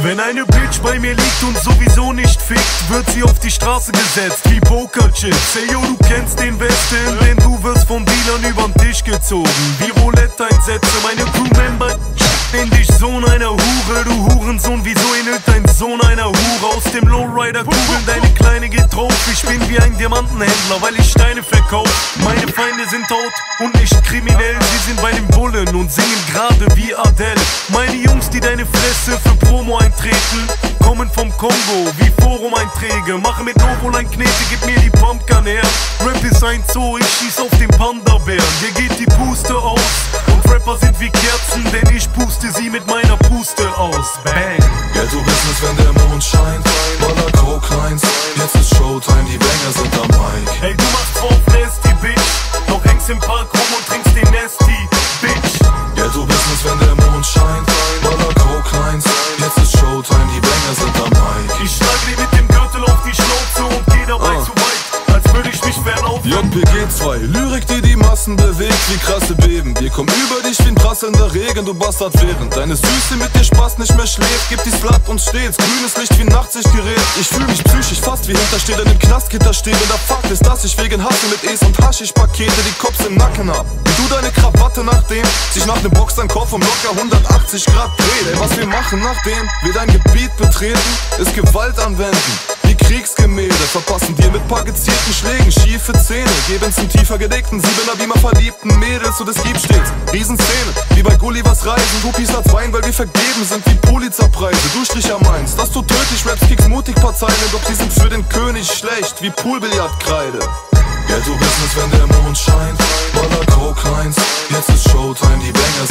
Wenn eine Bitch bei mir liegt und sowieso nicht fickt, wird sie auf die Straße gesetzt wie Pokerchips. Ey yo, du kennst den Westen, denn du wirst von Dealern übern Tisch gezogen wie Roulette-Einsätze. Meine Crewmember in dich, Sohn einer Hure. Du Hurensohn, wieso ähnelt dein Sohn einer Hure? Aus dem Lowrider kugeln, deine Kleine geht drauf. Ich bin wie ein Diamantenhändler, weil ich Steine verkauf. Meine Feinde sind tot und nicht kriminell. Sie sind bei den Bullen und singen gerade wie Adele. Meine Jungs, die deine Fresse für Promo eintreten, kommen vom Kongo wie Forum-Einträge. Mache mit Novoline Knete, gib mir die Pumpgun her. Rap ist ein Zoo, ich schieß auf den Panda-Bären. Dir geht die Puste aus und Rapper sind wie Kerzen, denn ich puste sie mit meiner Puste aus. Bang! Ghetto-Business, wenn der Mond scheint, Baller Coke Lines. Jetzt ist Showtime, die Banger sind am Mic. Hey, du machst drauf Nasty, Bitch, doch hängst im Park rum und trinkst den Nasty, Bitch. Ghetto-Business, wenn der Mond scheint, Baller Coke Lines. Jetzt ist Showtime, die Banger sind am Mic. Ich schlag dir mit dem Gürtel auf die Schnauze und geh dabei zu weit, als würde ich mich verlaufen. JPG2, Lyrik, die Massen bewegt wie krasse Beben. Wir kommen über dich wie ein prasselnder Regen, du Bastard. Während deine Süße mit dir Spaß nicht mehr schläft, gibt die Slut uns stets grünes Licht wie Nachtsichtgerät. Ich fühl mich psychisch fast wie Hintersteher in dem Knastgitter stehen. Und der Fakt ist, dass ich wegen Hasse mit Es und Haschisch-Pakete die Cops im Nacken hab. Wie du deine Krawatte nachdem sich nach dem Boxerkopf um locker 180 Grad dreht. Ey, was wir machen nachdem wir dein Gebiet betreten, ist Gewalt anwenden wie Kriegsgemälde. Verpassen dir mit paar gezielten Schlägen schiefe Zähne, geben's zum tiefer gelegten Siebener wie mal verliebten Mädels. Und es gibt stets Riesenszene, wie bei Gullivers Reisen. Guppies als Wein, weil wir vergeben sind wie Pulitzerpreise. Du Stricher meinst, dass du tödlich rappst, kickst mutig paar Zeilen, doch die sind für den König schlecht wie Poolbillardkreide. Ghetto-Business, wenn der Mond scheint, Baller Coke Lines. Jetzt ist Showtime, die Banger